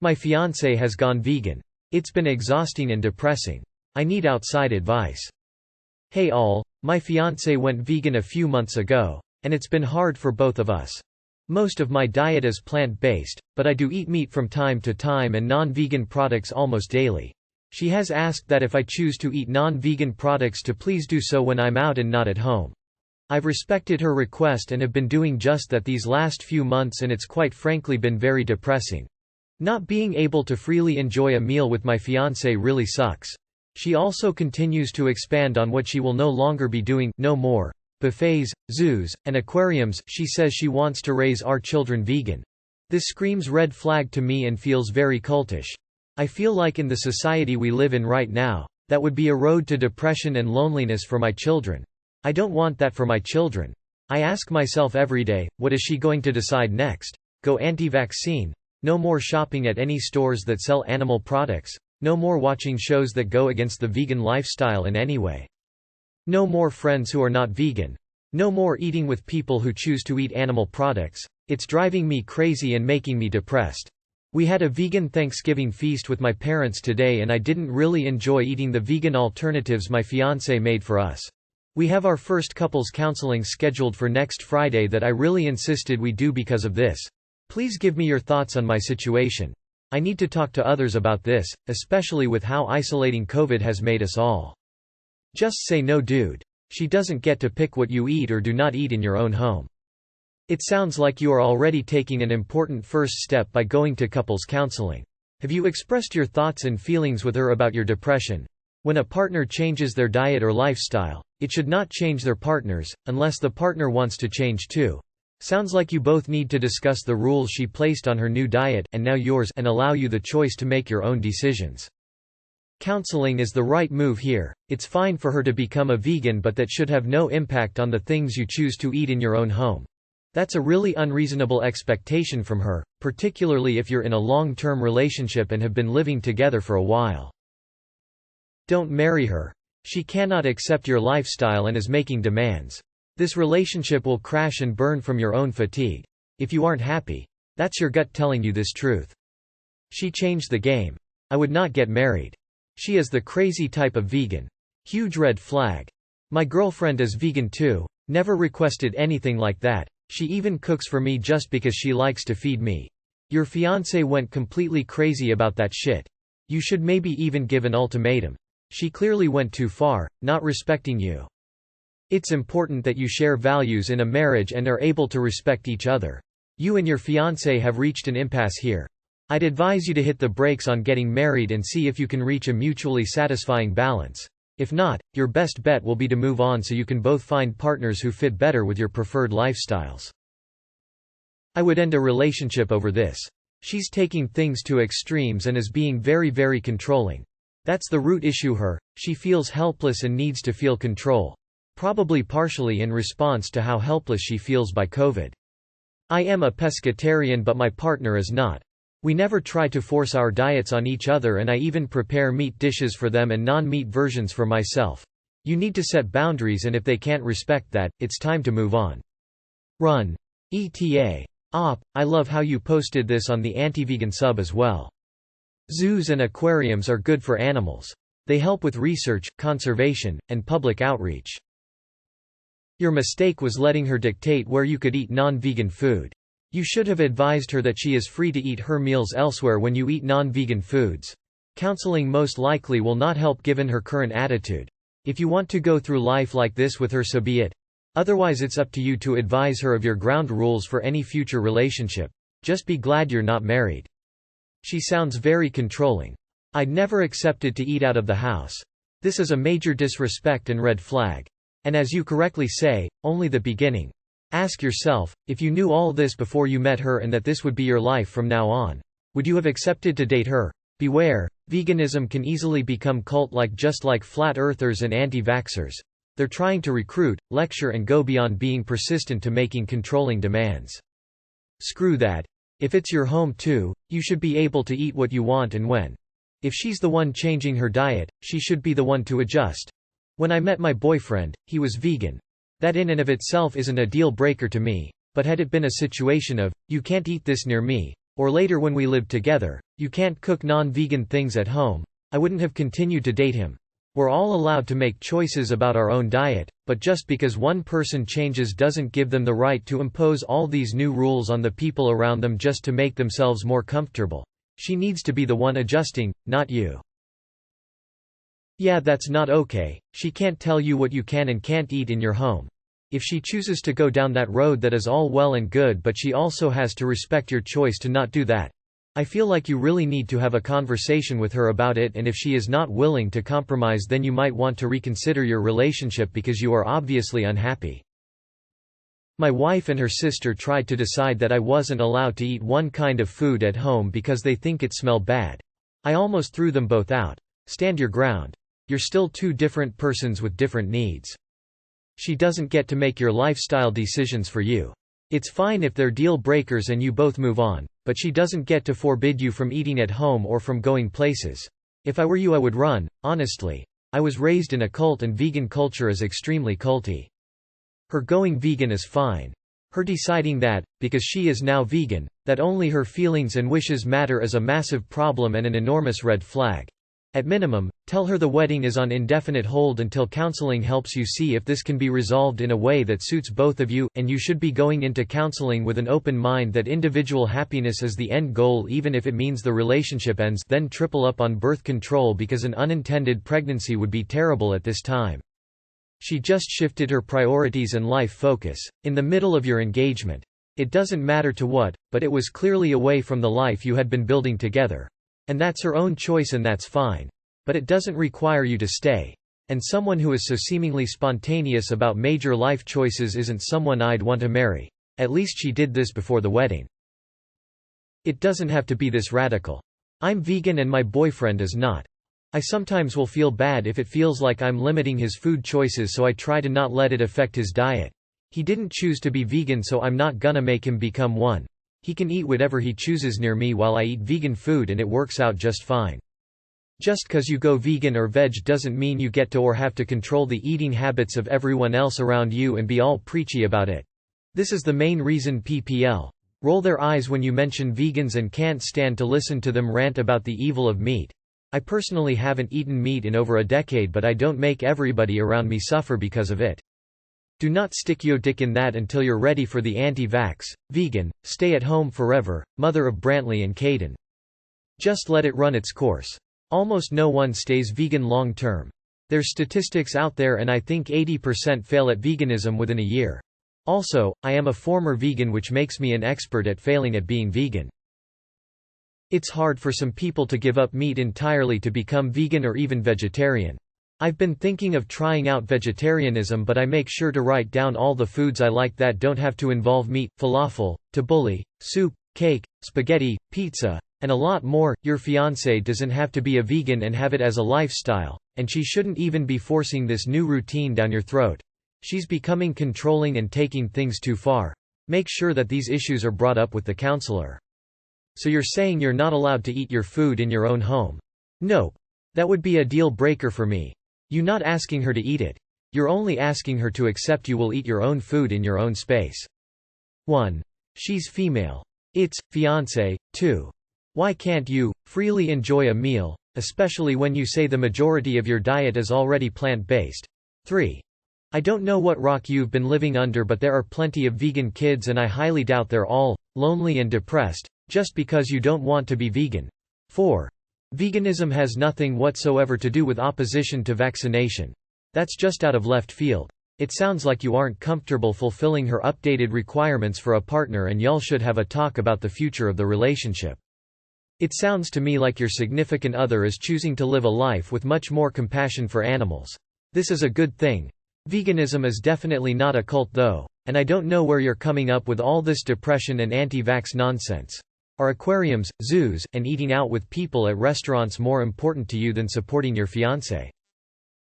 My fiancé has gone vegan. It's been exhausting and depressing. I need outside advice. Hey all, my fiancé went vegan a few months ago, and it's been hard for both of us. Most of my diet is plant-based, but I do eat meat from time to time and non-vegan products almost daily. She has asked that if I choose to eat non-vegan products to please do so when I'm out and not at home. I've respected her request and have been doing just that these last few months, and it's quite frankly been very depressing. Not being able to freely enjoy a meal with my fiancé really sucks. She also continues to expand on what she will no longer be doing, no more buffets, zoos, and aquariums. She says she wants to raise our children vegan. This screams red flag to me and feels very cultish. I feel like in the society we live in right now, that would be a road to depression and loneliness for my children. I don't want that for my children. I ask myself every day, what is she going to decide next? Go anti-vaccine? No more shopping at any stores that sell animal products. No more watching shows that go against the vegan lifestyle in any way. No more friends who are not vegan. No more eating with people who choose to eat animal products. It's driving me crazy and making me depressed. We had a vegan Thanksgiving feast with my parents today, and I didn't really enjoy eating the vegan alternatives my fiancé made for us. We have our first couples counseling scheduled for next Friday that I really insisted we do because of this. Please give me your thoughts on my situation. I need to talk to others about this, especially with how isolating COVID has made us all. Just say no, dude. She doesn't get to pick what you eat or do not eat in your own home. It sounds like you are already taking an important first step by going to couples counseling. Have you expressed your thoughts and feelings with her about your depression? When a partner changes their diet or lifestyle, it should not change their partner's, unless the partner wants to change too. Sounds like you both need to discuss the rules she placed on her new diet, and now yours, and allow you the choice to make your own decisions. Counseling is the right move here. It's fine for her to become a vegan, but that should have no impact on the things you choose to eat in your own home. That's a really unreasonable expectation from her, particularly if you're in a long-term relationship and have been living together for a while. Don't marry her. She cannot accept your lifestyle and is making demands. This relationship will crash and burn from your own fatigue. If you aren't happy, that's your gut telling you this truth. She changed the game. I would not get married. She is the crazy type of vegan. Huge red flag. My girlfriend is vegan too, never requested anything like that. She even cooks for me just because she likes to feed me. Your fiancé went completely crazy about that shit. You should maybe even give an ultimatum. She clearly went too far, not respecting you. It's important that you share values in a marriage and are able to respect each other. You and your fiancé have reached an impasse here. I'd advise you to hit the brakes on getting married and see if you can reach a mutually satisfying balance. If not, your best bet will be to move on so you can both find partners who fit better with your preferred lifestyles. I would end a relationship over this. She's taking things to extremes and is being very controlling. That's the root issue. She feels helpless and needs to feel control. Probably partially in response to how helpless she feels by COVID. I am a pescatarian, but my partner is not. We never try to force our diets on each other, and I even prepare meat dishes for them and non-meat versions for myself. You need to set boundaries, and if they can't respect that, it's time to move on. Run. ETA. Op. I love how you posted this on the anti-vegan sub as well. Zoos and aquariums are good for animals. They help with research, conservation, and public outreach. Your mistake was letting her dictate where you could eat non-vegan food. You should have advised her that she is free to eat her meals elsewhere when you eat non-vegan foods. Counseling most likely will not help given her current attitude. If you want to go through life like this with her, so be it. Otherwise, it's up to you to advise her of your ground rules for any future relationship. Just be glad you're not married. She sounds very controlling. I'd never accepted to eat out of the house. This is a major disrespect and red flag. And as you correctly say, only the beginning. Ask yourself, if you knew all this before you met her and that this would be your life from now on, would you have accepted to date her? Beware, veganism can easily become cult-like, just like flat earthers and anti-vaxxers. They're trying to recruit, lecture, and go beyond being persistent to making controlling demands. Screw that. If it's your home too, you should be able to eat what you want and when. If she's the one changing her diet, she should be the one to adjust. When I met my boyfriend, he was vegan. That in and of itself isn't a deal breaker to me, but had it been a situation of, you can't eat this near me, Or later when we lived together, you can't cook non-vegan things at home, I wouldn't have continued to date him. We're all allowed to make choices about our own diet, but just because one person changes doesn't give them the right to impose all these new rules on the people around them just to make themselves more comfortable. She needs to be the one adjusting, not you. Yeah, that's not okay. She can't tell you what you can and can't eat in your home. If she chooses to go down that road, that is all well and good, but she also has to respect your choice to not do that. I feel like you really need to have a conversation with her about it, and if she is not willing to compromise, then you might want to reconsider your relationship because you are obviously unhappy. My wife and her sister tried to decide that I wasn't allowed to eat one kind of food at home because they think it smelled bad. I almost threw them both out. Stand your ground. You're still two different persons with different needs. She doesn't get to make your lifestyle decisions for you. It's fine if they're deal breakers and you both move on, but she doesn't get to forbid you from eating at home or from going places. If I were you, I would run, honestly. I was raised in a cult and vegan culture is extremely culty. Her going vegan is fine. Her deciding that, because she is now vegan, that only her feelings and wishes matter is a massive problem and an enormous red flag. At minimum, tell her the wedding is on indefinite hold until counseling helps you see if this can be resolved in a way that suits both of you, and you should be going into counseling with an open mind that individual happiness is the end goal, even if it means the relationship ends. Then triple up on birth control because an unintended pregnancy would be terrible at this time. She just shifted her priorities and life focus, in the middle of your engagement. It doesn't matter to what, but it was clearly away from the life you had been building together. And that's her own choice and that's fine. But it doesn't require you to stay. And someone who is so seemingly spontaneous about major life choices isn't someone I'd want to marry. At least she did this before the wedding. It doesn't have to be this radical. I'm vegan and my boyfriend is not. I sometimes will feel bad if it feels like I'm limiting his food choices, so I try to not let it affect his diet. He didn't choose to be vegan, so I'm not gonna make him become one. He can eat whatever he chooses near me while I eat vegan food, and it works out just fine. Just cause you go vegan or veg doesn't mean you get to or have to control the eating habits of everyone else around you and be all preachy about it. This is the main reason PPL roll their eyes when you mention vegans and can't stand to listen to them rant about the evil of meat. I personally haven't eaten meat in over a decade, but I don't make everybody around me suffer because of it. Do not stick your dick in that until you're ready for the anti-vax, vegan, stay at home forever, mother of Brantley and Caden. Just let it run its course. Almost no one stays vegan long term. There's statistics out there and I think 80% fail at veganism within a year. Also, I am a former vegan, which makes me an expert at failing at being vegan. It's hard for some people to give up meat entirely to become vegan or even vegetarian. I've been thinking of trying out vegetarianism, but I make sure to write down all the foods I like that don't have to involve meat: falafel, tabbouleh, soup, cake, spaghetti, pizza, and a lot more. Your fiancé doesn't have to be a vegan and have it as a lifestyle, and she shouldn't even be forcing this new routine down your throat. She's becoming controlling and taking things too far. Make sure that these issues are brought up with the counselor. So you're saying you're not allowed to eat your food in your own home? Nope. That would be a deal breaker for me. You're not asking her to eat it. You're only asking her to accept you will eat your own food in your own space. 1. She's female. It's fiancé. 2. Why can't you freely enjoy a meal, especially when you say the majority of your diet is already plant-based? 3. I don't know what rock you've been living under, but there are plenty of vegan kids and I highly doubt they're all lonely and depressed just because you don't want to be vegan. 4. Veganism has nothing whatsoever to do with opposition to vaccination. That's just out of left field. It sounds like you aren't comfortable fulfilling her updated requirements for a partner and y'all should have a talk about the future of the relationship. It sounds to me like your significant other is choosing to live a life with much more compassion for animals. This is a good thing. Veganism is definitely not a cult though, and I don't know where you're coming up with all this depression and anti-vax nonsense. Are aquariums, zoos, and eating out with people at restaurants more important to you than supporting your fiancé?